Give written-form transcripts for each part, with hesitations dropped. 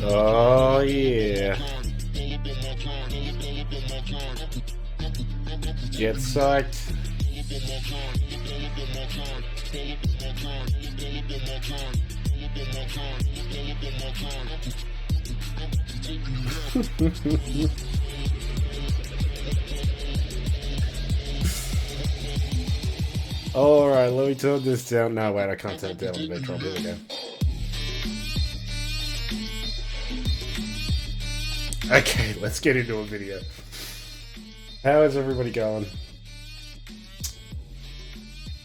Oh yeah. Get psyched. Alright, let me turn this down. No, wait, I can't turn it down on the Metron. Here we go. Okay, let's get into a video. How is everybody going?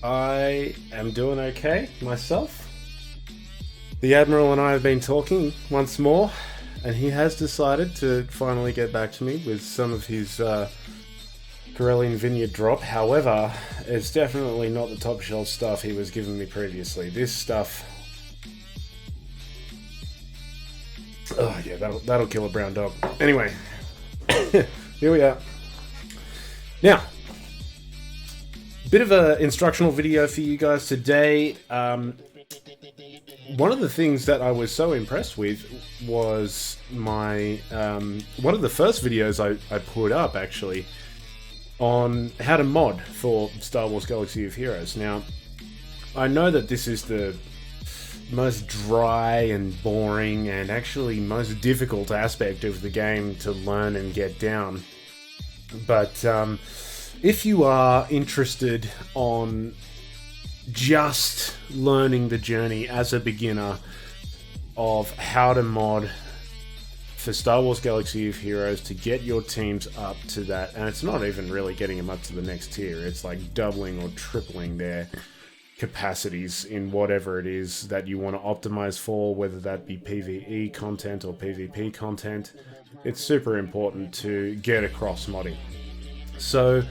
I am doing okay myself. The Admiral and I have been talking once more, and he has decided to finally get back to me with some of his Corellian Vineyard drop. However, it's definitely not the top shelf stuff he was giving me previously. This stuff... oh yeah, that'll kill a brown dog. Anyway, here we are. Now, bit of an instructional video for you guys today. One of the things that I was so impressed with was my one of the first videos I put up actually on how to mod for Star Wars Galaxy of Heroes. Now, I know that this is the most dry and boring and actually most difficult aspect of the game to learn and get down. But if you are interested on just learning the journey as a beginner of how to mod for Star Wars Galaxy of Heroes to get your teams up to that, and it's not even really getting them up to the next tier, it's like doubling or tripling their capacities in whatever it is that you want to optimize for, whether that be PvE content or PvP content. It's super important to get across modding. So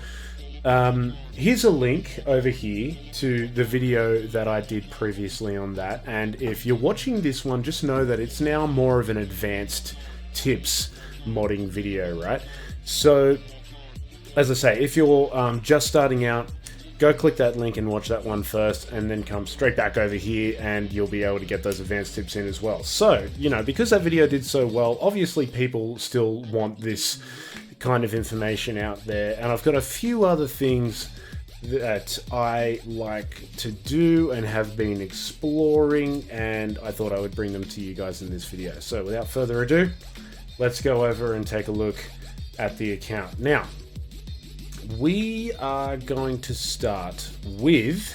here's a link over here to the video that I did previously on that, and if you're watching this one, just know that it's now more of an advanced tips modding video, right? So as I say, if you're just starting out, go click that link and watch that one first, and then come straight back over here and you'll be able to get those advanced tips in as well. So, you know, because that video did so well, obviously people still want this kind of information out there, and I've got a few other things that I like to do and have been exploring, and I thought I would bring them to you guys in this video. So without further ado, let's go over and take a look at the account. Now, we are going to start with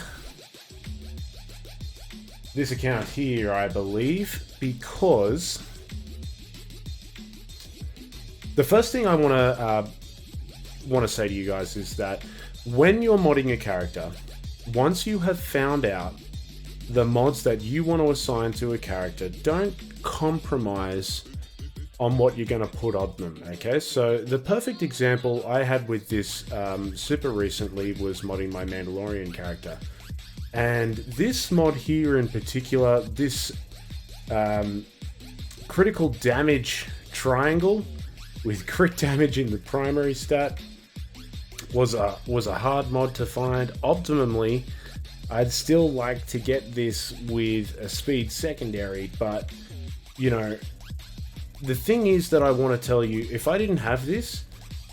this account here, I believe, because the first thing I want to say to you guys is that when you're modding a character, once you have found out the mods that you want to assign to a character, don't compromise on what you're going to put on them, okay? So the perfect example I had with this super recently was modding my Mandalorian character. And this mod here in particular, this critical damage triangle with crit damage in the primary stat was a hard mod to find. Optimally, I'd still like to get this with a speed secondary, but you know, the thing is that I want to tell you, if I didn't have this,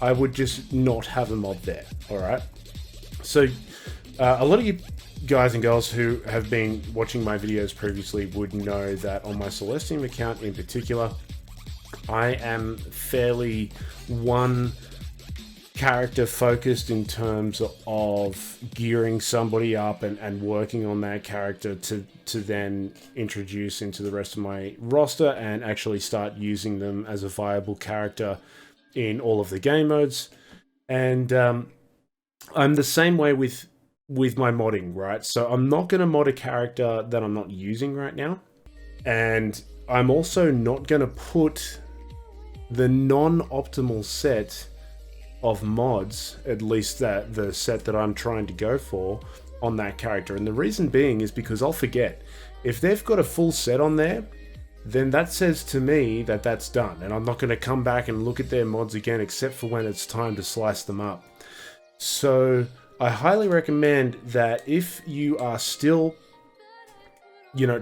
I would just not have a mod there, alright? So, a lot of you guys and girls who have been watching my videos previously would know that on my Celestiam account in particular, I am fairly one character focused in terms of gearing somebody up and working on that character to then introduce into the rest of my roster and actually start using them as a viable character in all of the game modes. And I'm the same way with my modding, right? So I'm not going to mod a character that I'm not using right now, and I'm also not going to put the non-optimal set of mods, at least the set that I'm trying to go for, on that character. And the reason being is because I'll forget. If they've got a full set on there, then that says to me that that's done, and I'm not going to come back and look at their mods again except for when it's time to slice them up. So I highly recommend that if you are still,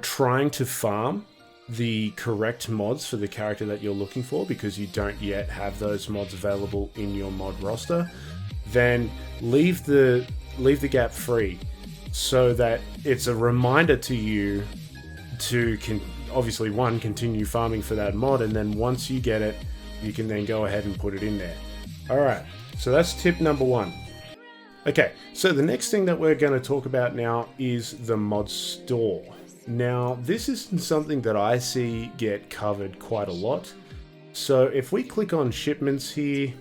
trying to farm the correct mods for the character that you're looking for, because you don't yet have those mods available in your mod roster, then leave the gap free, so that it's a reminder to you to obviously continue farming for that mod, and then once you get it, you can then go ahead and put it in there. Alright, so that's tip number 1. Okay, so the next thing that we're going to talk about now is the mod store. Now, this is something that I see get covered quite a lot. So if we click on shipments here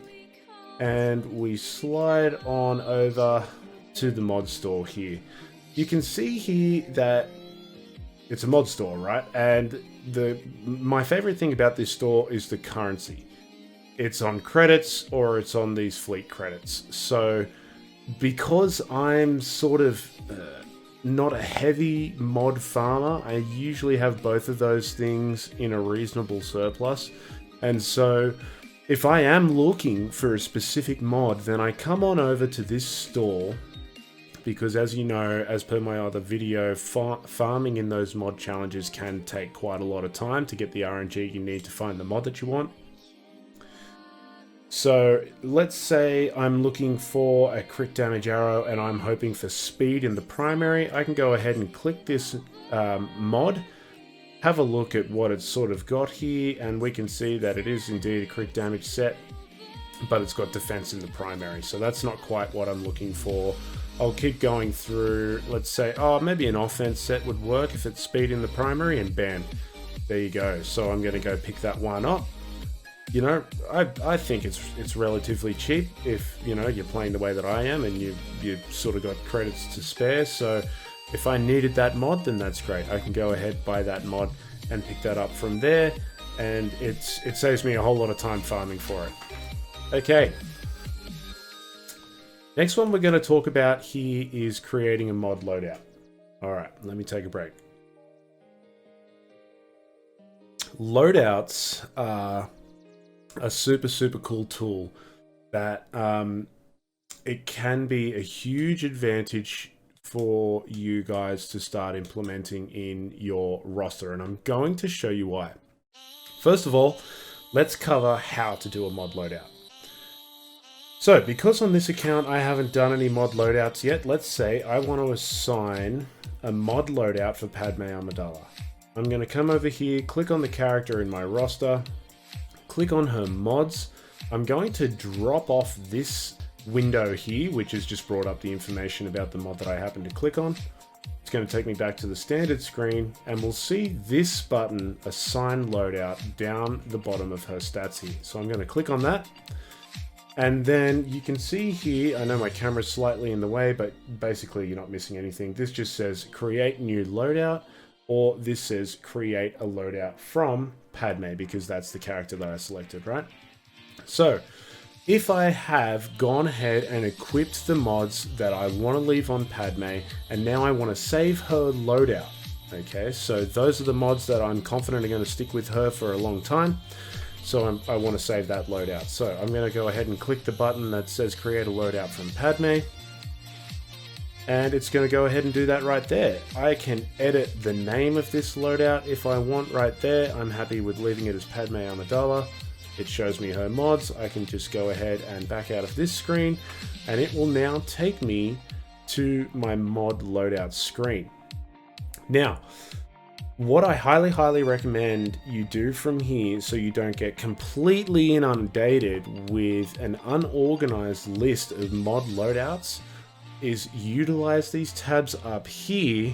and we slide on over to the mod store here, you can see here that it's a mod store, right? And my favorite thing about this store is the currency. It's on credits or it's on these fleet credits. So because I'm sort of not a heavy mod farmer, I usually have both of those things in a reasonable surplus. And so if I am looking for a specific mod, then I come on over to this store, because as you know, as per my other video, farming in those mod challenges can take quite a lot of time to get the RNG you need to find the mod that you want. So let's say I'm looking for a crit damage arrow and I'm hoping for speed in the primary. I can go ahead and click this mod, have a look at what it's sort of got here, and we can see that it is indeed a crit damage set, but it's got defense in the primary. So that's not quite what I'm looking for. I'll keep going through. Let's say, maybe an offense set would work if it's speed in the primary, and bam, there you go. So I'm going to go pick that one up. I think it's relatively cheap if, you're playing the way that I am and you sort of got credits to spare. So if I needed that mod, then that's great. I can go ahead, buy that mod and pick that up from there. And it saves me a whole lot of time farming for it. Okay. Next one we're going to talk about here is creating a mod loadout. All right, let me take a break. Loadouts are a super cool tool that it can be a huge advantage for you guys to start implementing in your roster, and I'm going to show you why. First of all, let's cover how to do a mod loadout. So because on this account I haven't done any mod loadouts yet, let's say I want to assign a mod loadout for Padme Amidala. I'm going to come over here, click on the character in my roster, click on her mods. I'm going to drop off this window here, which has just brought up the information about the mod that I happen to click on. It's going to take me back to the standard screen, and we'll see this button, Assign Loadout, down the bottom of her stats here. So I'm going to click on that. And then you can see here, I know my camera's slightly in the way, but basically you're not missing anything. This just says create new loadout, or this says create a loadout from Padme, because that's the character that I selected, right? So if I have gone ahead and equipped the mods that I want to leave on Padme, and now I want to save her loadout, okay, so those are the mods that I'm confident are going to stick with her for a long time. So I want to save that loadout. So I'm going to go ahead and click the button that says create a loadout from Padme. And it's going to go ahead and do that right there. I can edit the name of this loadout if I want right there. I'm happy with leaving it as Padme Amidala. It shows me her mods. I can just go ahead and back out of this screen, and it will now take me to my mod loadout screen. Now, what I highly recommend you do from here, so you don't get completely inundated with an unorganized list of mod loadouts, is utilize these tabs up here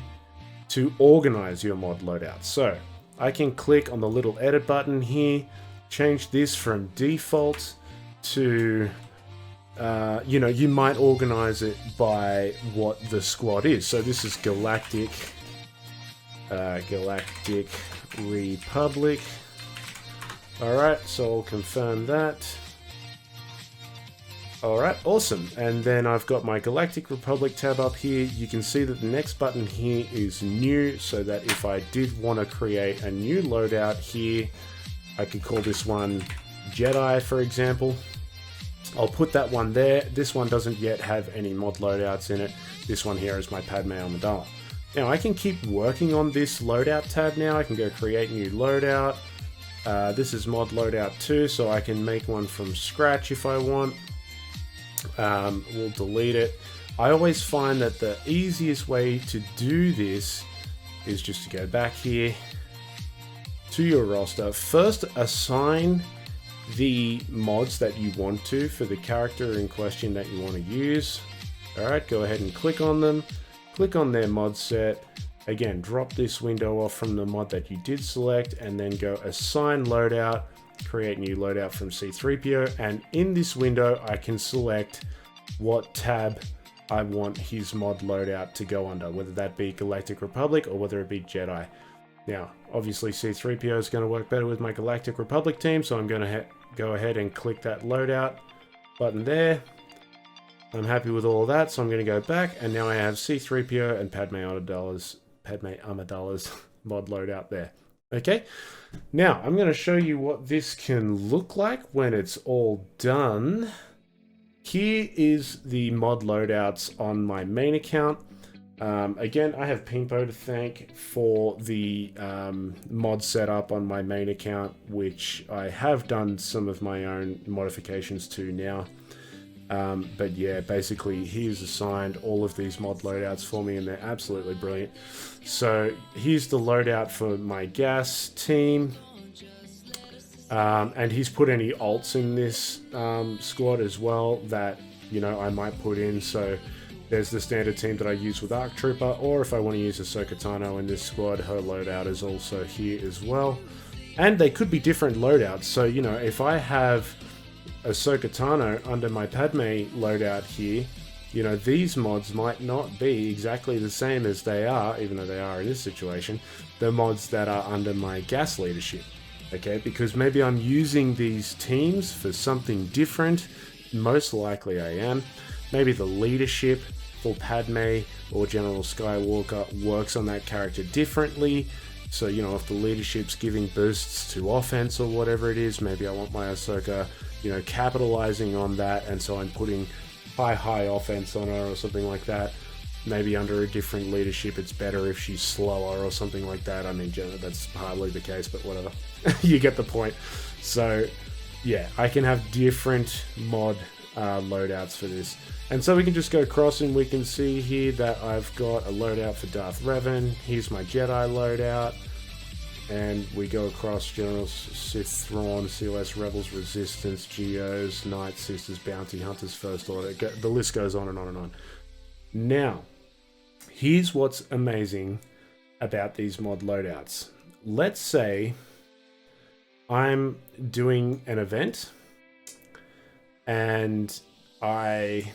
to organize your mod loadout. So I can click on the little edit button here, change this from default to, you might organize it by what the squad is. So this is Galactic Republic. Alright, so I'll confirm that. Alright, awesome. And then I've got my Galactic Republic tab up here. You can see that the next button here is new, so that if I did want to create a new loadout here, I could call this one Jedi, for example. I'll put that one there. This one doesn't yet have any mod loadouts in it. This one here is my Padme Amidala. Now I can keep working on this loadout tab now. I can go create new loadout. This is Mod Loadout 2, so I can make one from scratch if I want. We'll delete it. I always find that the easiest way to do this is just to go back here to your roster. First, assign the mods that you want to for the character in question that you want to use. Alright, go ahead and click on them. Click on their mod set. Again, drop this window off from the mod that you did select, and then go assign loadout, create new loadout from C3PO, and in this window I can select what tab I want his mod loadout to go under, whether that be Galactic Republic or whether it be Jedi. Now, obviously C3PO is going to work better with my Galactic Republic team, so I'm going to go ahead and click that loadout button there. I'm happy with all of that, so I'm going to go back, and now I have C3PO and Padme Amidala's mod loadout there. Okay, now I'm going to show you what this can look like when it's all done. Here is the mod loadouts on my main account. Again, I have Pimpo to thank for the mod setup on my main account, which I have done some of my own modifications to now. But yeah, basically he's assigned all of these mod loadouts for me, and they're absolutely brilliant. So here's the loadout for my gas team. And he's put any alts in this squad as well that, you know, I might put in. So there's the standard team that I use with Arc Trooper, or if I want to use Ahsoka Tano in this squad, her loadout is also here as well. And they could be different loadouts. So, you know, if I have Ahsoka Tano under my Padme loadout here, you know, these mods might not be exactly the same as they are, even though they are in this situation, the mods that are under my gas leadership. Okay, because maybe I'm using these teams for something different. Most likely I am. Maybe the leadership for Padme or General Skywalker works on that character differently. So, you know, if the leadership's giving boosts to offense or whatever it is, maybe I want my Ahsoka, you know, capitalizing on that, and so I'm putting high offense on her or something like that. Maybe under a different leadership it's better if she's slower or something like that. I mean, that's hardly the case, but whatever. You get the point. So yeah, I can have different mod loadouts for this. And so we can just go across and we can see here that I've got a loadout for Darth Revan. Here's my Jedi loadout. And we go across General Sith Thrawn, COS Rebels, Resistance, Geos, Night Sisters, Bounty Hunters, First Order. The list goes on and on and on. Now, here's what's amazing about these mod loadouts. Let's say I'm doing an event and I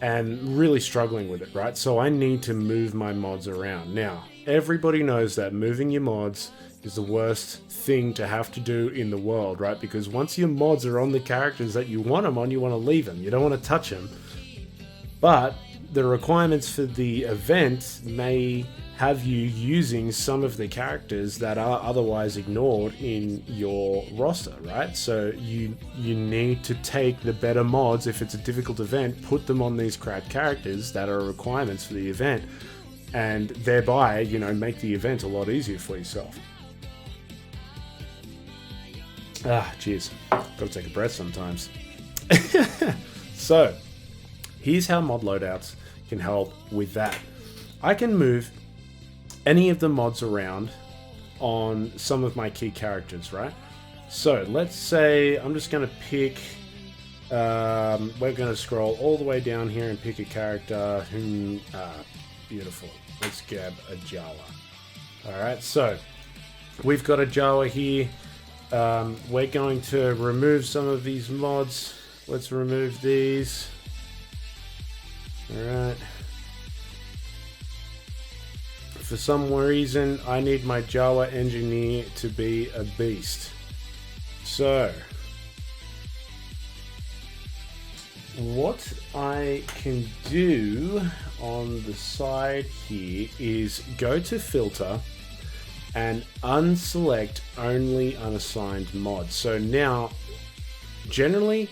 am really struggling with it, right? So I need to move my mods around. Now, everybody knows that moving your mods is the worst thing to have to do in the world, right? Because once your mods are on the characters that you want them on, you want to leave them. You don't want to touch them. But the requirements for the event may have you using some of the characters that are otherwise ignored in your roster, right? So you need to take the better mods. If it's a difficult event, put them on these crap characters that are requirements for the event, and thereby, you know, make the event a lot easier for yourself. Cheers. Gotta take a breath sometimes. So, here's how mod loadouts can help with that. I can move any of the mods around on some of my key characters, right? So let's say I'm just going to pick, we're going to scroll all the way down here and pick a character who, beautiful. Let's grab a Jawa. Alright, so we've got a Jawa here. We're going to remove some of these mods. Let's remove these. Alright. For some reason, I need my Jawa engineer to be a beast. So, what I can do on the side here is go to filter and unselect only unassigned mods. So now generally,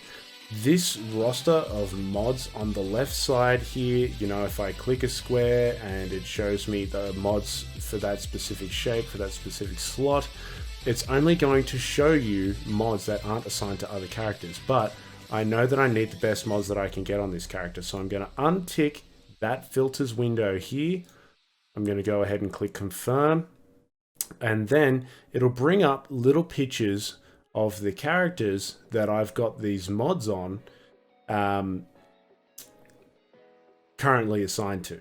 this roster of mods on the left side here, you know, if I click a square and it shows me the mods for that specific shape, for that specific slot, it's only going to show you mods that aren't assigned to other characters. But I know that I need the best mods that I can get on this character, so I'm going to untick that filters window here. I'm going to go ahead and click confirm, and then it'll bring up little pictures of the characters that I've got these mods on currently assigned to.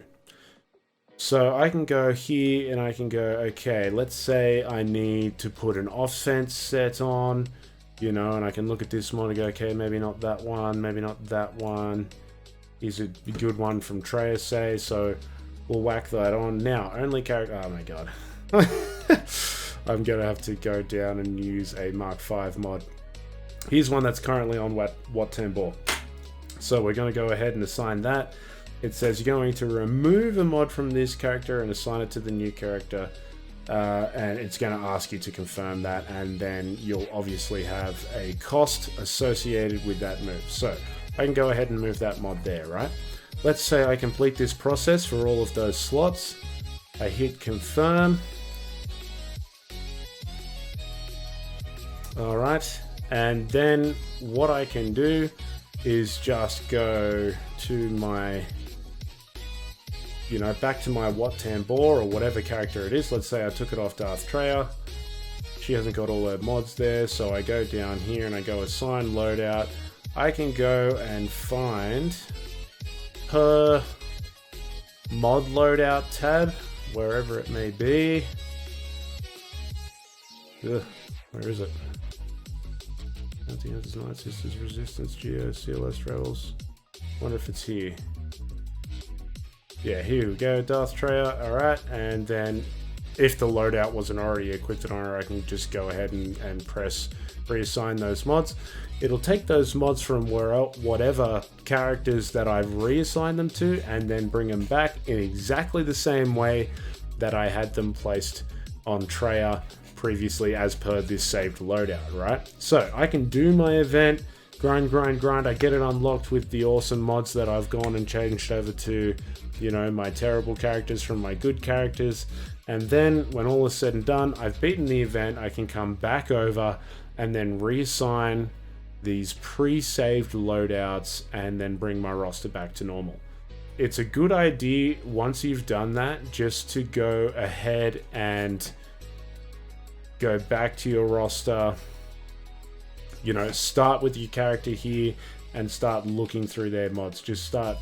So I can go here and I can go, okay, let's say I need to put an offense set on, you know, and I can look at this mod and go, okay, maybe not that one, maybe not that one. Here's a good one from Treya, say, so we'll whack that on. Now, only character, oh my god. I'm going to have to go down and use a Mark V mod. Here's one that's currently on Wat Tambor. So we're going to go ahead and assign that. It says you're going to remove a mod from this character and assign it to the new character. And it's going to ask you to confirm that, and then you'll obviously have a cost associated with that move. So I can go ahead and move that mod there, right? Let's say I complete this process for all of those slots. I hit confirm. All right, and then what I can do is just go to my, you know, back to my Wat Tambor or whatever character it is. Let's say I took it off Darth Treya. She hasn't got all her mods there, so I go down here and I go assign loadout. I can go and find her Mod Loadout tab, wherever it may be. Ugh, where is it? Nothing else, Night Sisters, Resistance, Geo, CLS Rebels. Wonder if it's here. Yeah, here we go, Darth Treya. Alright, and then if the loadout wasn't already equipped on her, I can just go ahead and press reassign those mods. It'll take those mods from whatever characters that I've reassigned them to, and then bring them back in exactly the same way that I had them placed on Treya previously as per this saved loadout, right? So I can do my event, grind, I get it unlocked with the awesome mods that I've gone and changed over to, you know, my terrible characters from my good characters, and then when all is said and done, I've beaten the event, I can come back over and then reassign these pre-saved loadouts and then bring my roster back to normal. It's a good idea once you've done that just to go ahead and go back to your roster, you know, start with your character here and start looking through their mods. Just start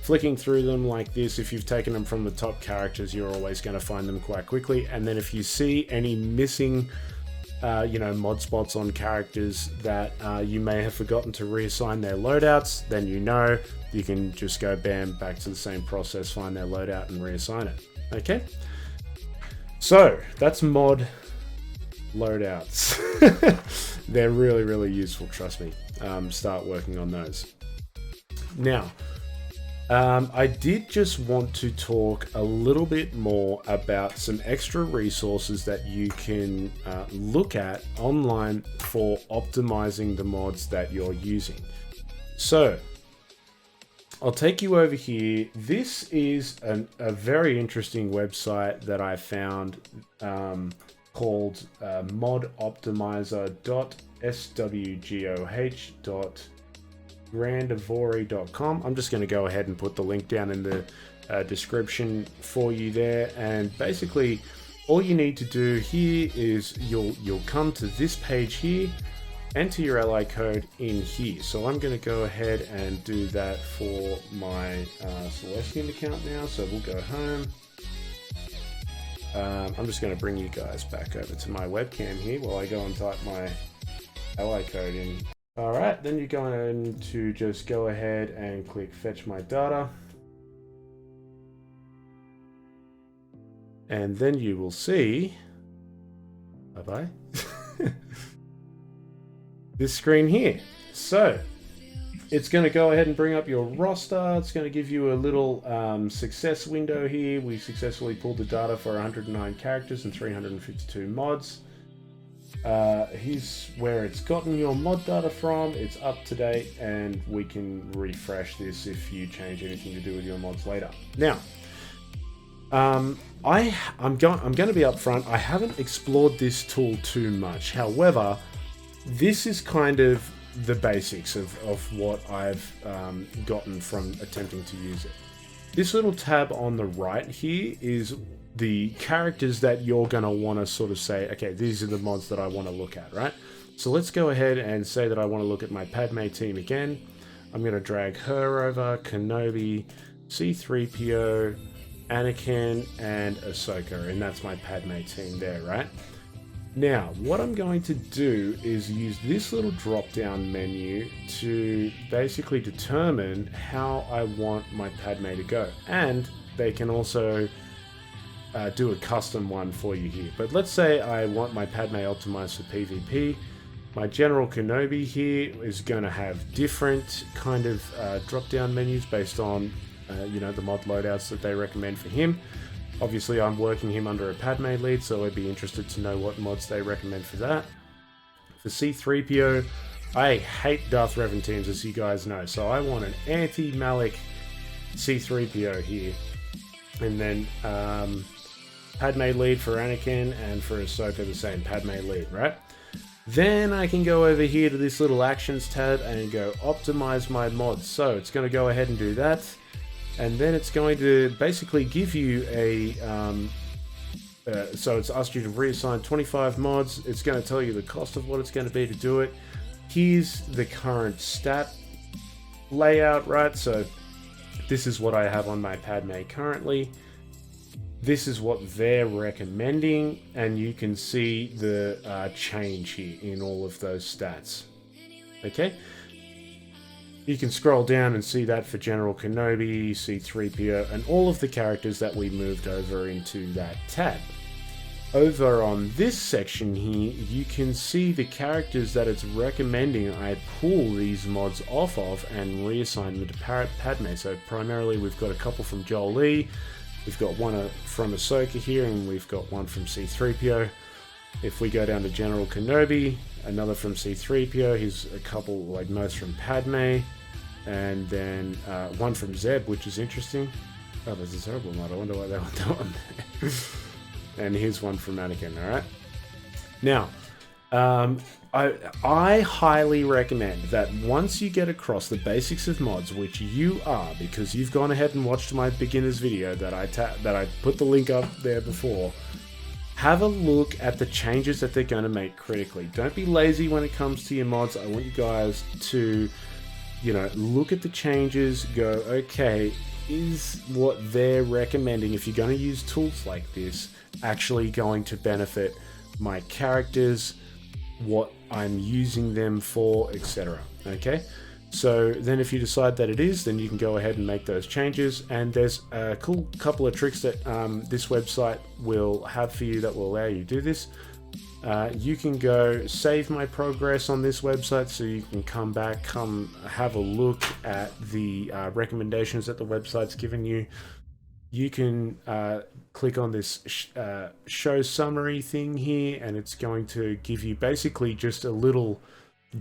flicking through them like this. If you've taken them from the top characters, you're always going to find them quite quickly. And then if you see any missing you know, mod spots on characters that you may have forgotten to reassign their loadouts, then you know you can just go bam, back to the same process, find their loadout and reassign it. Okay, so that's Mod Loadouts. They're really useful, trust me. Start working on those. Now, I did just want to talk a little bit more about some extra resources that you can look at online for optimizing the mods that you're using. So, I'll take you over here. This is a very interesting website that I found called modoptimizer.swgoh.grandivori.com. I'm just going to go ahead and put the link down in the description for you there. And basically, all you need to do here is you'll come to this page here, enter your ally code in here. So I'm going to go ahead and do that for my Celestiam account now. So we'll go home. I'm just going to bring you guys back over to my webcam here while I go and type my ally code in. Alright, then you're going to just go ahead and click fetch my data. And then you will see, bye-bye, this screen here. So, it's going to go ahead and bring up your roster. It's going to give you a little success window here. We successfully pulled the data for 109 characters and 352 mods. Here's where it's gotten your mod data from. It's up to date, and we can refresh this if you change anything to do with your mods later. Now, I'm going to be upfront. I haven't explored this tool too much. However, this is kind of the basics of what I've gotten from attempting to use it. This little tab on the right here is the characters that you're going to want to sort of say, okay, these are the mods that I want to look at, right? So let's go ahead and say that I want to look at my Padme team again. I'm going to drag her over, Kenobi, C-3PO, Anakin, and Ahsoka, and that's my Padme team there, right? Now, what I'm going to do is use this little drop-down menu to basically determine how I want my Padme to go. And they can also do a custom one for you here. But let's say I want my Padme optimized for PvP. My General Kenobi here is going to have different kind of drop-down menus based on, you know, the mod loadouts that they recommend for him. Obviously, I'm working him under a Padme lead, so I'd be interested to know what mods they recommend for that. For C-3PO, I hate Darth Revan teams, as you guys know, so I want an anti-Malik C-3PO here. And then Padme lead for Anakin, and for Ahsoka the same Padme lead, right? Then I can go over here to this little actions tab and go optimize my mods. So it's going to go ahead and do that. And then it's going to basically give you a, so it's asked you to reassign 25 mods. It's going to tell you the cost of what it's going to be to do it. Here's the current stat layout, right? So this is what I have on my Padme currently. This is what they're recommending, and you can see the change here in all of those stats. Okay? You can scroll down and see that for General Kenobi, C-3PO, and all of the characters that we moved over into that tab. Over on this section here, you can see the characters that it's recommending I pull these mods off of and reassign them to Padme. So primarily we've got a couple from Jolie, we've got one from Ahsoka here, and we've got one from C-3PO. If we go down to General Kenobi, another from C-3PO, here's a couple, like most from Padme, and then one from Zeb, which is interesting. Oh, there's a terrible mod, I wonder why they want that one there. And here's one from Anakin, alright? Now, I highly recommend that once you get across the basics of mods, which you are, because you've gone ahead and watched my beginner's video that I put the link up there before, have a look at the changes that they're going to make critically. Don't be lazy when it comes to your mods. I want you guys to, you know, look at the changes, go, okay, is what they're recommending, if you're going to use tools like this, actually going to benefit my characters, what I'm using them for, etc. Okay, so then if you decide that it is, then you can go ahead and make those changes, and there's a cool couple of tricks that this website will have for you that will allow you to do this. You can go save my progress on this website, so you can come back, have a look at the recommendations that the website's given you. You can click on this show summary thing here, and it's going to give you basically just a little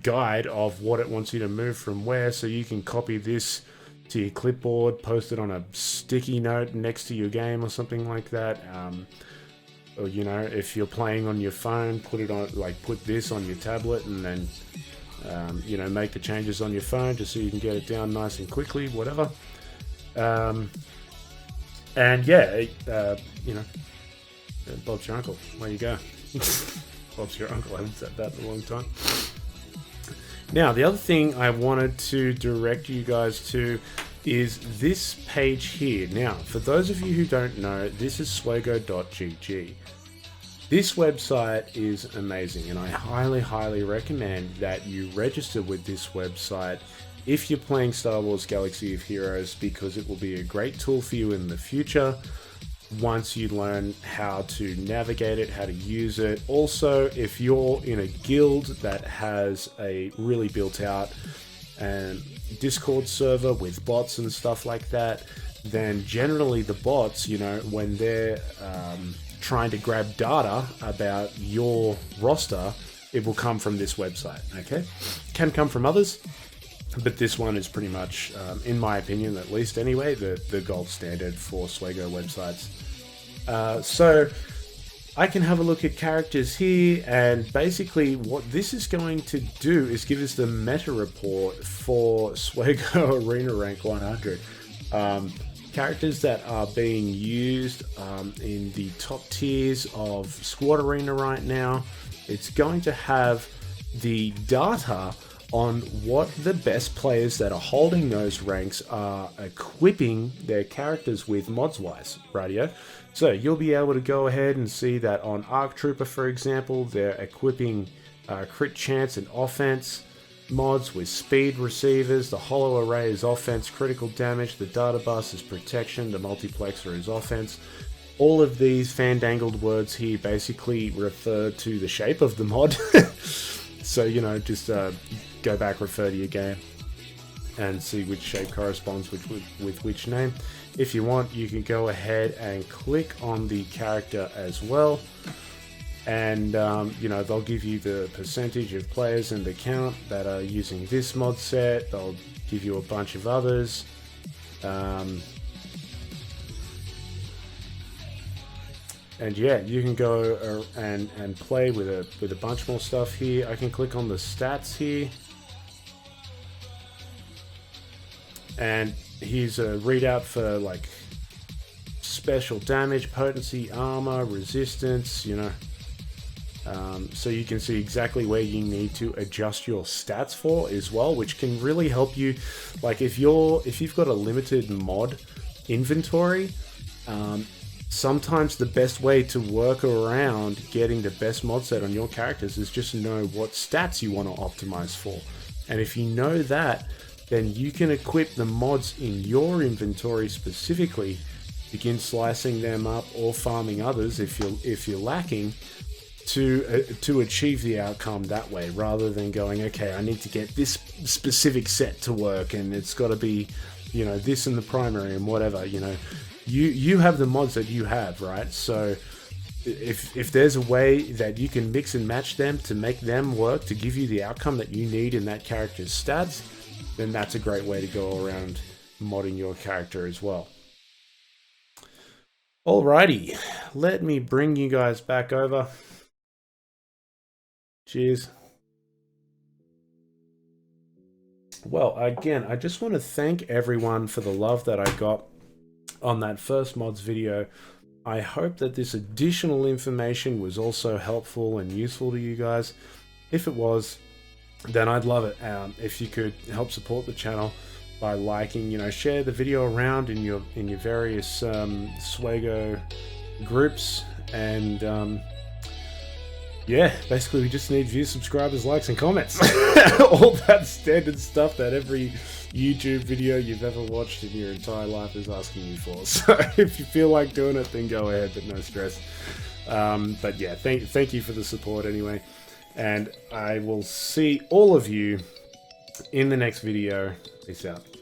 guide of what it wants you to move from where, so you can copy this to your clipboard, post it on a sticky note next to your game or something like that. Or, you know, if you're playing on your phone, put it on, like, put this on your tablet, and then you know, make the changes on your phone just so you can get it down nice and quickly, whatever. And yeah, you know, Bob's your uncle. There you go. Bob's your uncle. I haven't said that in a long time. Now, the other thing I wanted to direct you guys to is this page here. Now, for those of you who don't know, this is swago.gg. This website is amazing, and I highly, highly recommend that you register with this website if you're playing Star Wars Galaxy of Heroes, because it will be a great tool for you in the future once you learn how to navigate it, how to use it. Also, if you're in a guild that has a really built out Discord server with bots and stuff like that, then generally the bots, you know, when they're trying to grab data about your roster, it will come from this website. Okay, can come from others, but this one is pretty much, in my opinion, at least anyway, the gold standard for Swago websites. So I can have a look at characters here, and basically what this is going to do is give us the meta report for Swago Arena Rank 100. Characters that are being used in the top tiers of Squad Arena right now. It's going to have the data on what the best players that are holding those ranks are equipping their characters with mods-wise, rightio? So you'll be able to go ahead and see that on Arc Trooper, for example, they're equipping crit chance and offense mods with speed receivers. The hollow array is offense, critical damage. The data bus is protection. The multiplexer is offense. All of these fandangled words here basically refer to the shape of the mod. So, you know, just go back, refer to your game, and see which shape corresponds with which name. If you want, you can go ahead and click on the character as well. And, you know, they'll give you the percentage of players and the count that are using this mod set. They'll give you a bunch of others. And yeah, you can go and play with a bunch more stuff here. I can click on the stats here. And here's a readout for like special damage, potency, armor, resistance, you know. So you can see exactly where you need to adjust your stats for as well, which can really help you. Like if you've got a limited mod inventory, sometimes the best way to work around getting the best mod set on your characters is just know what stats you want to optimize for. And if you know that, then you can equip the mods in your inventory specifically, begin slicing them up or farming others if you're lacking, to achieve the outcome that way, rather than going, okay, I need to get this specific set to work and it's got to be, you know, this in the primary and whatever, you know. You have the mods that you have, right? So if there's a way that you can mix and match them to make them work to give you the outcome that you need in that character's stats, then that's a great way to go around modding your character as well. Alrighty, let me bring you guys back over. Cheers. Well, again, I just want to thank everyone for the love that I got on that first mods video. I hope that this additional information was also helpful and useful to you guys. If it was, then I'd love it if you could help support the channel by liking, you know, share the video around in your various Swago groups, and yeah, basically we just need views, subscribers, likes, and comments. All that standard stuff that every YouTube video you've ever watched in your entire life is asking you for. So if you feel like doing it, then go ahead, but no stress. But yeah, thank you for the support anyway. And I will see all of you in the next video. Peace out.